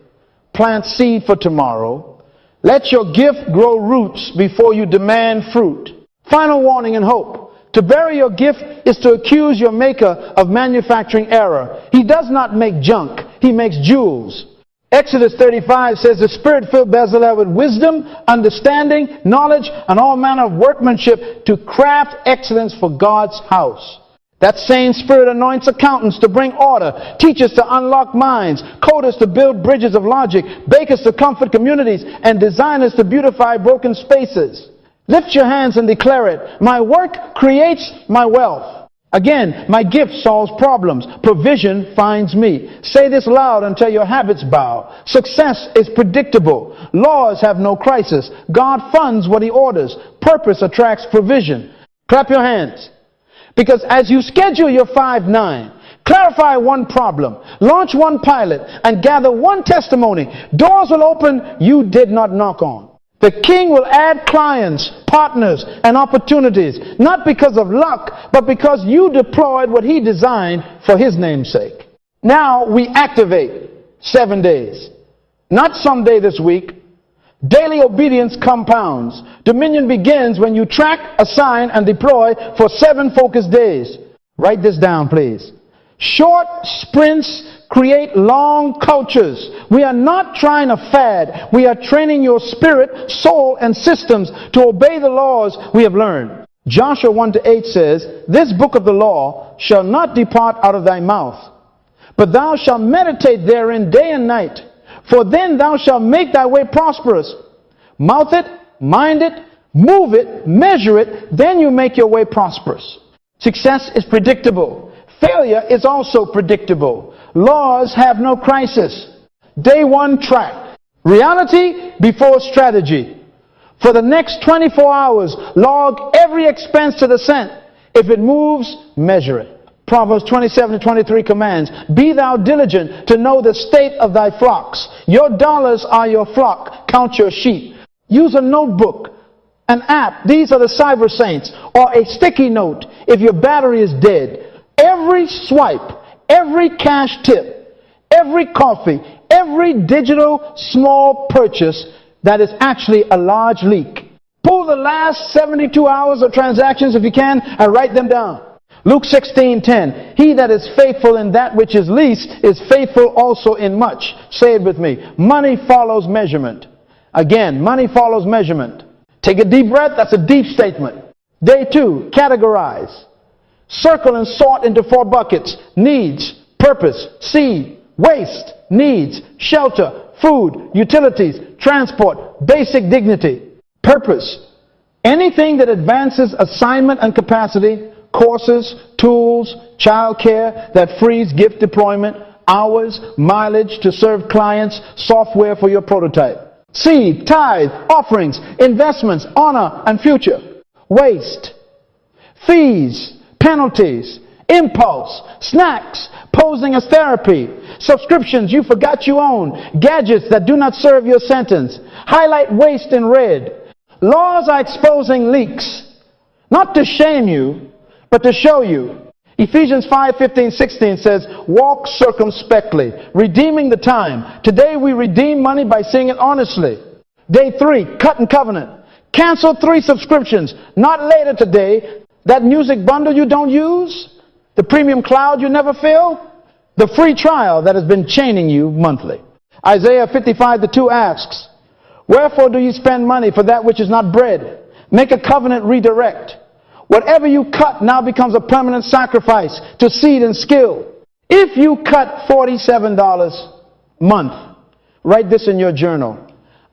Speaker 1: plant seed for tomorrow. Let your gift grow roots before you demand fruit. Final warning and hope. To bury your gift is to accuse your maker of manufacturing error. He does not make junk, he makes jewels. Exodus 35 says the Spirit filled Bezalel with wisdom, understanding, knowledge, and all manner of workmanship to craft excellence for God's house. That same Spirit anoints accountants to bring order, teachers to unlock minds, coders to build bridges of logic, bakers to comfort communities, and designers to beautify broken spaces. Lift your hands and declare it. My work creates my wealth. Again, my gift solves problems. Provision finds me. Say this loud until your habits bow. Success is predictable. Laws have no crisis. God funds what he orders. Purpose attracts provision. Clap your hands. Because as you schedule your 5-9, clarify one problem, launch one pilot, and gather one testimony, doors will open you did not knock on. The king will add clients, partners, and opportunities, not because of luck, but because you deployed what he designed for his name's sake. Now we activate 7 days. Not someday this week. Daily obedience compounds. Dominion begins when you track, assign, and deploy for 7 focused days. Write this down, please. Short sprints create long cultures. We are not trying a fad. We are training your spirit, soul, and systems to obey the laws we have learned. Joshua 1-8 says, this book of the law shall not depart out of thy mouth, but thou shalt meditate therein day and night. For then thou shalt make thy way prosperous. Mouth it, mind it, move it, measure it, then you make your way prosperous. Success is predictable. Failure is also predictable. Laws have no crisis. Day 1 track. Reality before strategy. For the next 24 hours, log every expense to the cent. If it moves, measure it. Proverbs 27-23 commands, be thou diligent to know the state of thy flocks. Your dollars are your flock. Count your sheep. Use a notebook, an app. These are the cyber saints. Or a sticky note if your battery is dead. Every swipe, every cash tip, every coffee, every digital small purchase that is actually a large leak. Pull the last 72 hours of transactions if you can and write them down. Luke 16:10. He that is faithful in that which is least is faithful also in much. Say it with me. Money follows measurement. Again, money follows measurement. Take a deep breath. That's a deep statement. Day 2, categorize. Circle and sort into 4 buckets. Needs, purpose, seed, waste, needs, shelter, food, utilities, transport, basic dignity. Purpose. Anything that advances assignment and capacity, courses, tools, childcare, that frees gift deployment, hours, mileage to serve clients, software for your prototype. Seed, tithe, offerings, investments, honor, and future. Waste. Fees, penalties, impulse, snacks, posing as therapy, subscriptions you forgot you own, gadgets that do not serve your sentence. Highlight waste in red. Laws are exposing leaks, not to shame you, but to show you. Ephesians 5:15-16 says, walk circumspectly, redeeming the time. Today we redeem money by seeing it honestly. Day 3, cut and covenant. Cancel 3 subscriptions, not later today. That music bundle you don't use, the premium cloud you never fill, the free trial that has been chaining you monthly. Isaiah 55:2 asks, wherefore do you spend money for that which is not bread? Make a covenant redirect. Whatever you cut now becomes a permanent sacrifice to seed and skill. If you cut $47 a month, write this in your journal.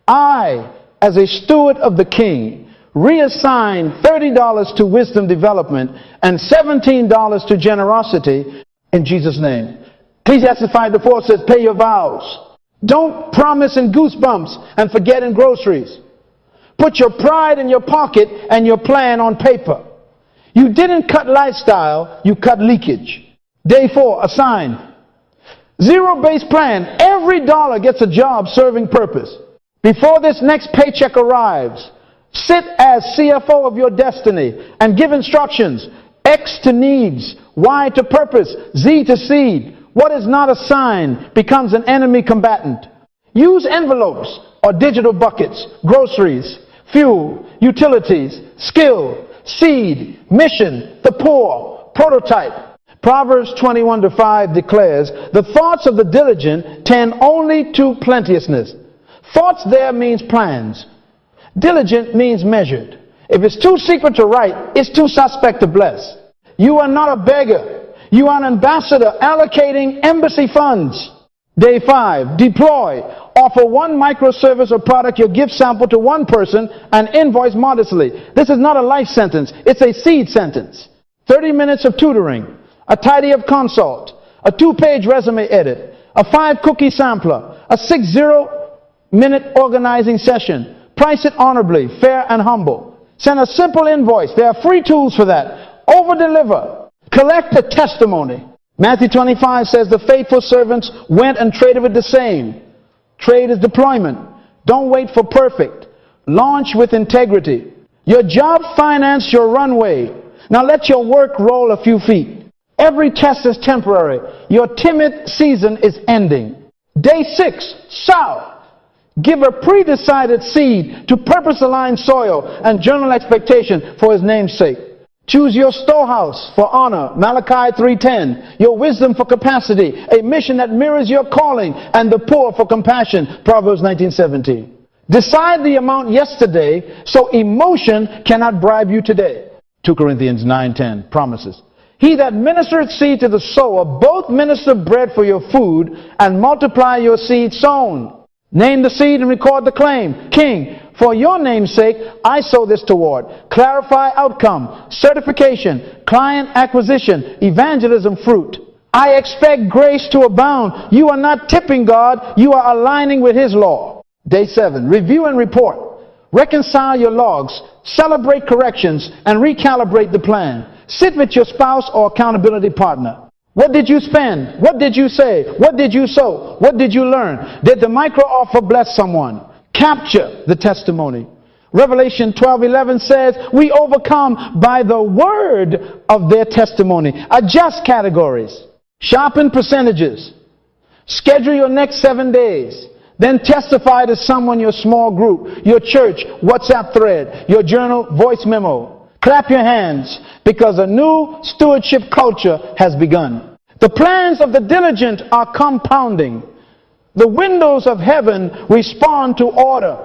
Speaker 1: I, as a steward of the King, reassign $30 to wisdom development and $17 to generosity in Jesus' name. Ecclesiastes 5:4 says, pay your vows. Don't promise in goosebumps and forget in groceries. Put your pride in your pocket and your plan on paper. You didn't cut lifestyle, you cut leakage. Day 4, assign. Zero-based plan. Every dollar gets a job serving purpose. Before this next paycheck arrives, sit as CFO of your destiny and give instructions. X to needs, Y to purpose, Z to seed. What is not assigned becomes an enemy combatant. Use envelopes or digital buckets, groceries, fuel, utilities, skill, seed, mission, the poor, prototype. Proverbs 21:5 declares, the thoughts of the diligent tend only to plenteousness. Thoughts there means plans. Diligent means measured. If it's too secret to write, it's too suspect to bless. You are not a beggar. You are an ambassador allocating embassy funds. Day 5, deploy. Offer one microservice or product, your gift sample to one person and invoice modestly. This is not a life sentence. It's a seed sentence. 30 minutes of tutoring, a tidy-up consult, a 2-page resume edit, a 5-cookie sampler, a 60-minute organizing session. Price it honorably, fair and humble. Send a simple invoice. There are free tools for that. Over-deliver. Collect a testimony. Matthew 25 says the faithful servants went and traded with the same. Trade is deployment. Don't wait for perfect. Launch with integrity. Your job financed your runway. Now let your work roll a few feet. Every test is temporary. Your timid season is ending. Day 6, sow. Give a pre-decided seed to purpose-aligned soil and journal expectation for his name's sake. Choose your storehouse for honor, Malachi 3:10. Your wisdom for capacity, a mission that mirrors your calling, and the poor for compassion, Proverbs 19:17. Decide the amount yesterday so emotion cannot bribe you today. 2 Corinthians 9:10 promises. He that ministereth seed to the sower, both minister bread for your food and multiply your seed sown. Name the seed and record the claim. King, for your name's sake, I sow this toward. Clarify outcome, certification, client acquisition, evangelism fruit. I expect grace to abound. You are not tipping God, you are aligning with His law. Day 7, review and report. Reconcile your logs, celebrate corrections, and recalibrate the plan. Sit with your spouse or accountability partner. What did you spend? What did you say? What did you sow? What did you learn? Did the micro offer bless someone? Capture the testimony. Revelation 12:11 says, we overcome by the word of their testimony. Adjust categories. Sharpen percentages. Schedule your next 7 days. Then testify to someone, your small group, your church, WhatsApp thread, your journal, voice memo. Clap your hands, because a new stewardship culture has begun. The plans of the diligent are compounding. The windows of heaven respond to order.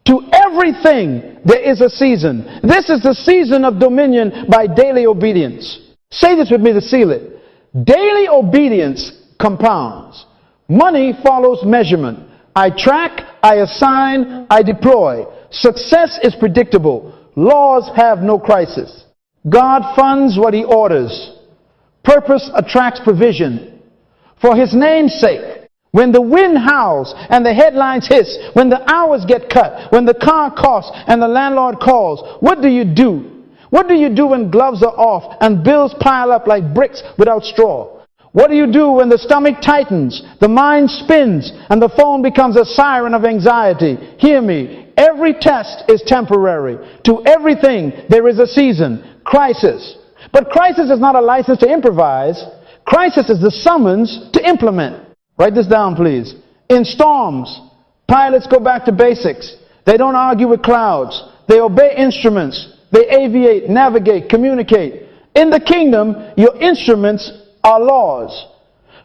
Speaker 1: To everything there is a season. This is the season of dominion by daily obedience. Say this with me to seal it. Daily obedience compounds. Money follows measurement. I track, I assign, I deploy. Success is predictable. Laws have no crisis. God funds what he orders. Purpose attracts provision. For his name's sake. When the wind howls and the headlines hiss, when the hours get cut, when the car costs and the landlord calls, what do you do? What do you do when gloves are off and bills pile up like bricks without straw? What do you do when the stomach tightens, the mind spins, and the phone becomes a siren of anxiety? Hear me. Every test is temporary. To everything there is a season. Crisis. But crisis is not a license to improvise. Crisis is the summons to implement. Write this down, please. In storms, pilots go back to basics. They don't argue with clouds. They obey instruments. They aviate, navigate, communicate. In the kingdom, your instruments are laws.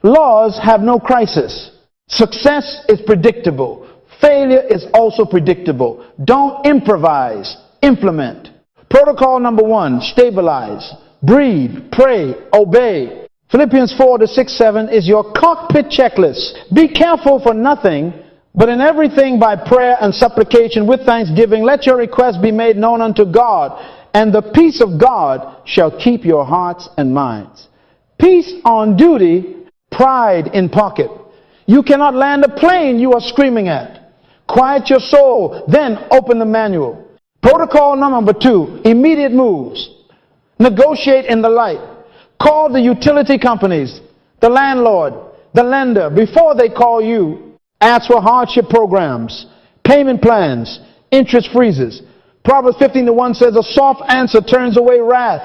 Speaker 1: Laws have no crisis. Success is predictable. Failure is also predictable. Don't improvise. Implement. Protocol number 1, stabilize. Breathe, pray, obey. Philippians 4:6-7 is your cockpit checklist. Be careful for nothing, but in everything by prayer and supplication with thanksgiving, let your requests be made known unto God, and the peace of God shall keep your hearts and minds. Peace on duty, pride in pocket. You cannot land a plane you are screaming at. Quiet your soul, then open the manual. Protocol number 2, immediate moves. Negotiate in the light. Call the utility companies, the landlord, the lender, before they call you. Ask for hardship programs, payment plans, interest freezes. Proverbs 15:1 says, a soft answer turns away wrath.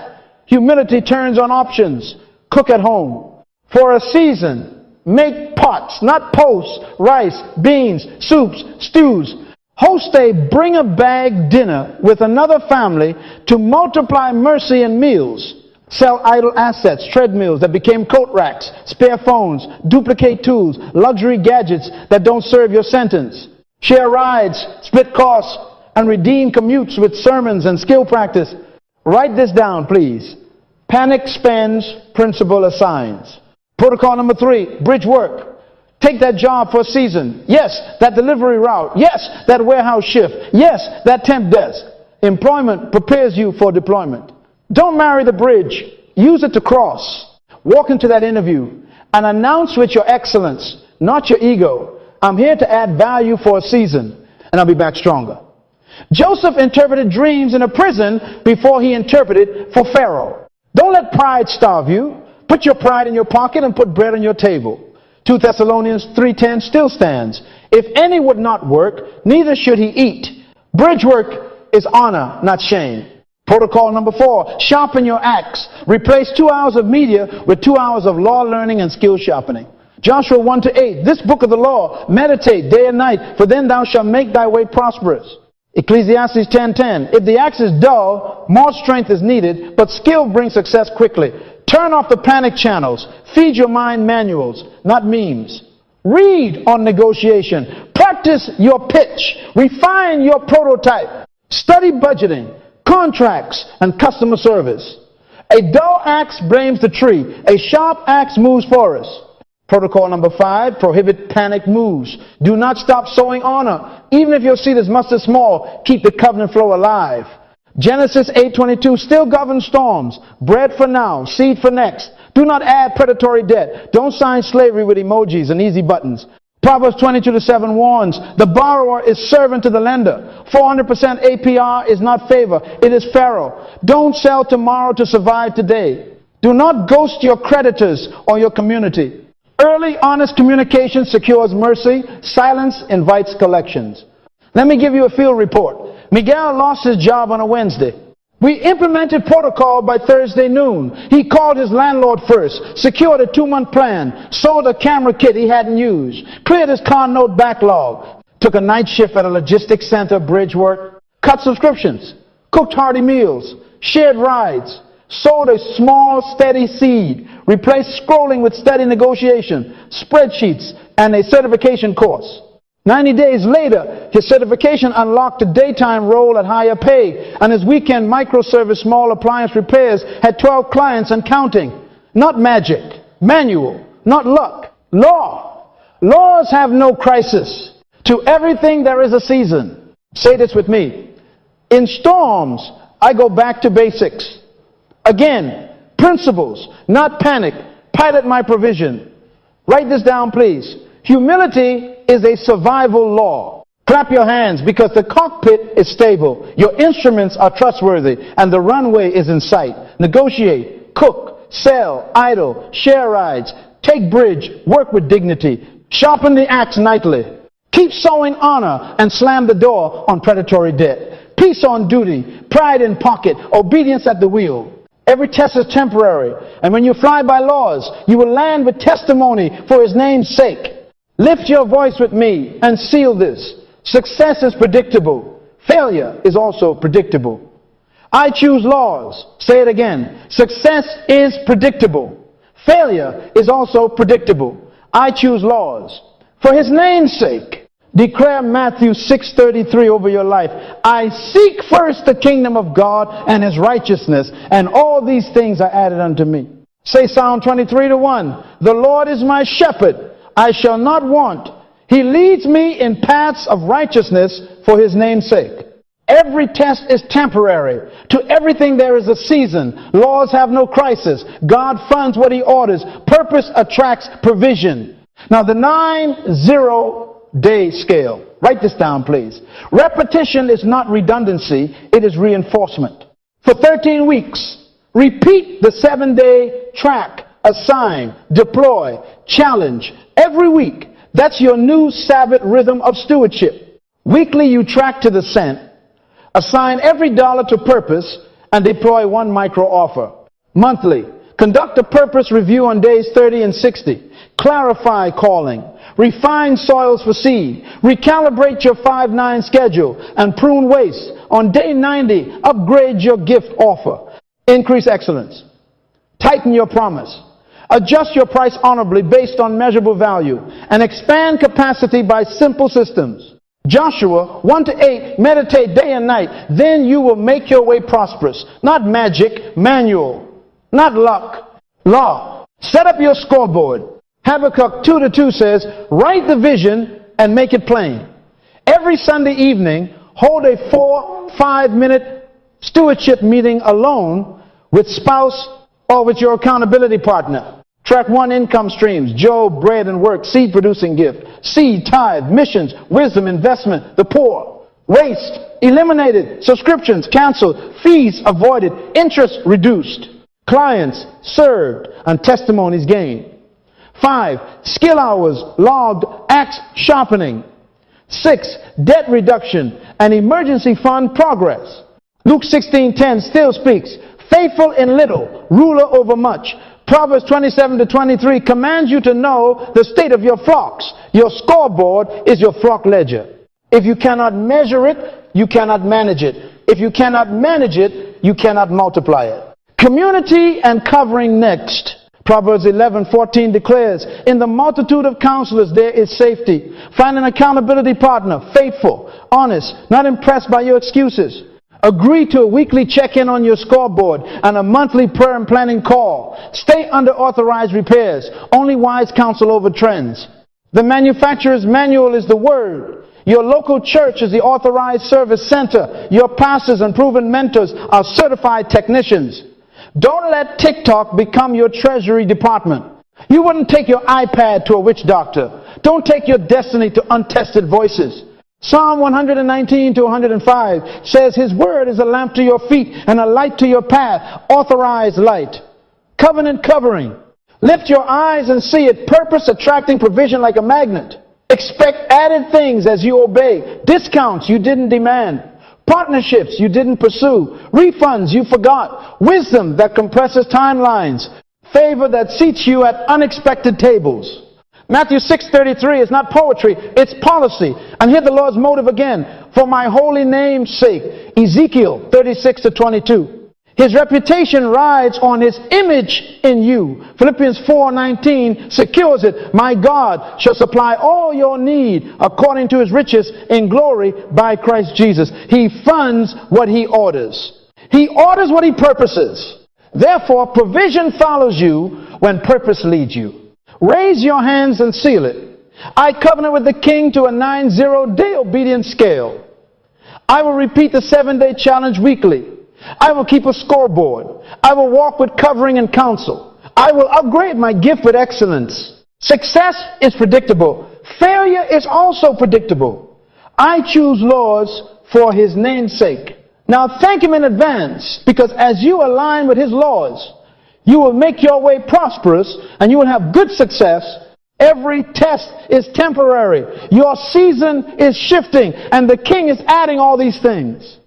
Speaker 1: Humility turns on options. Cook at home. For a season, make pots, not posts, rice, beans, soups, stews. Host a bring-a-bag dinner with another family to multiply mercy in meals. Sell idle assets, treadmills that became coat racks, spare phones, duplicate tools, luxury gadgets that don't serve your sentence. Share rides, split costs, and redeem commutes with sermons and skill practice. Write this down, please. Panic spends, principle assigns. Protocol number 3, bridge work. Take that job for a season. Yes, that delivery route. Yes, that warehouse shift. Yes, that temp desk. Employment prepares you for deployment. Don't marry the bridge. Use it to cross. Walk into that interview and announce with your excellence, not your ego. I'm here to add value for a season, and I'll be back stronger. Joseph interpreted dreams in a prison before he interpreted for Pharaoh. Don't let pride starve you. Put your pride in your pocket and put bread on your table. 2 Thessalonians 3:10 still stands. If any would not work, neither should he eat. Bridge work is honor, not shame. Protocol number 4, sharpen your axe. Replace 2 hours of media with 2 hours of law learning and skill sharpening. Joshua 1-8, this book of the law, meditate day and night, for then thou shalt make thy way prosperous. Ecclesiastes 10:10, if the axe is dull, more strength is needed, but skill brings success quickly. Turn off the panic channels. Feed your mind manuals, not memes. Read on negotiation. Practice your pitch. Refine your prototype. Study budgeting, contracts, and customer service. A dull axe blames the tree. A sharp axe moves forest. Protocol number 5, prohibit panic moves. Do not stop sowing honor. Even if your seed is mustard small, keep the covenant flow alive. Genesis 8:22 still governs storms. Bread for now, seed for next. Do not add predatory debt. Don't sign slavery with emojis and easy buttons. Proverbs 22:7 warns, the borrower is servant to the lender. 400% APR is not favor, it is Pharaoh. Don't sell tomorrow to survive today. Do not ghost your creditors or your community. Early, honest communication secures mercy. Silence invites collections. Let me give you a field report. Miguel lost his job on a Wednesday. We implemented protocol by Thursday noon. He called his landlord first, secured a 2-month plan, sold a camera kit he hadn't used, cleared his car note backlog, took a night shift at a logistics center, bridge work, cut subscriptions, cooked hearty meals, shared rides, sowed a small, steady seed, replaced scrolling with steady negotiation, spreadsheets, and a certification course. 90 days later, his certification unlocked a daytime role at higher pay, and his weekend microservice small appliance repairs had 12 clients and counting. Not magic, manual, not luck, law. Laws have no crisis. To everything there is a season. Say this with me. In storms, I go back to basics. Again, principles, not panic. Pilot my provision. Write this down, please. Humility is a survival law. Clap your hands because the cockpit is stable. Your instruments are trustworthy and the runway is in sight. Negotiate, cook, sell, idle, share rides, take bridge, work with dignity, sharpen the axe nightly. Keep sowing honor and slam the door on predatory debt. Peace on duty, pride in pocket, obedience at the wheel. Every test is temporary, and when you fly by laws, you will land with testimony for his name's sake. Lift your voice with me and seal this. Success is predictable. Failure is also predictable. I choose laws. Say it again. Success is predictable. Failure is also predictable. I choose laws. For his name's sake. Declare Matthew 6:33 over your life. I seek first the kingdom of God and his righteousness, and all these things are added unto me. Say Psalm 23:1. The Lord is my shepherd. I shall not want. He leads me in paths of righteousness for his name's sake. Every test is temporary. To everything there is a season. Laws have no crisis. God funds what he orders. Purpose attracts provision. Now the 9-0-day scale. Write this down, please. Repetition is not redundancy. It is reinforcement. For 13 weeks, repeat the 7-day track. Assign, deploy, challenge. Every week, that's your new Sabbath rhythm of stewardship. Weekly, you track to the cent, assign every dollar to purpose, and deploy one micro offer. Monthly, conduct a purpose review on days 30 and 60. Clarify calling, refine soils for seed, recalibrate your 5-9 schedule, and prune waste. On day 90, upgrade your gift offer. Increase excellence. Tighten your promise. Adjust your price honorably based on measurable value, and expand capacity by simple systems. Joshua 1-8, meditate day and night, then you will make your way prosperous. Not magic, manual. Not luck, law. Set up your scoreboard. Habakkuk 2:2 says, write the vision and make it plain. Every Sunday evening, hold a 4-5-minute stewardship meeting alone with spouse or with your accountability partner. Track 1 income streams: Job, bread and work, seed producing gift, seed, tithe, missions, wisdom, investment, the poor, waste, eliminated, subscriptions, canceled, fees avoided, interest reduced, clients served, and testimonies gained. 5, skill hours logged, axe sharpening. 6, debt reduction and emergency fund progress. Luke 16:10 still speaks. Faithful in little, ruler over much. Proverbs 27-23 commands you to know the state of your flocks. Your scoreboard is your flock ledger. If you cannot measure it, you cannot manage it. If you cannot manage it, you cannot multiply it. Community and covering next. Proverbs 11:14 declares, in the multitude of counselors there is safety. Find an accountability partner, faithful, honest, not impressed by your excuses. Agree to a weekly check-in on your scoreboard and a monthly prayer and planning call. Stay under authorized repairs. Only wise counsel over trends. The manufacturer's manual is the word. Your local church is the authorized service center. Your pastors and proven mentors are certified technicians. Don't let TikTok become your treasury department. You wouldn't take your iPad to a witch doctor. Don't take your destiny to untested voices. Psalm 119-105 says his word is a lamp to your feet and a light to your path. Authorized light. Covenant covering. Lift your eyes and see it. Purpose attracting provision like a magnet. Expect added things as you obey. Discounts you didn't demand. Partnerships you didn't pursue. Refunds you forgot. Wisdom that compresses timelines. Favor that seats you at unexpected tables. Matthew 6:33 is not poetry, it's policy. And hear the Lord's motive again. For my holy name's sake. Ezekiel 36-22. His reputation rides on his image in you. Philippians 4:19 secures it. My God shall supply all your need according to his riches in glory by Christ Jesus. He funds what he orders. He orders what he purposes. Therefore, provision follows you when purpose leads you. Raise your hands and seal it. I covenant with the King to a 90-day obedience scale. I will repeat the 7-day challenge weekly. I will keep a scoreboard. I will walk with covering and counsel. I will upgrade my gift with excellence. Success is predictable. Failure is also predictable. I choose laws for his name's sake. Now thank him in advance, because as you align with his laws, you will make your way prosperous and you will have good success. Every test is temporary. Your season is shifting and the King is adding all these things.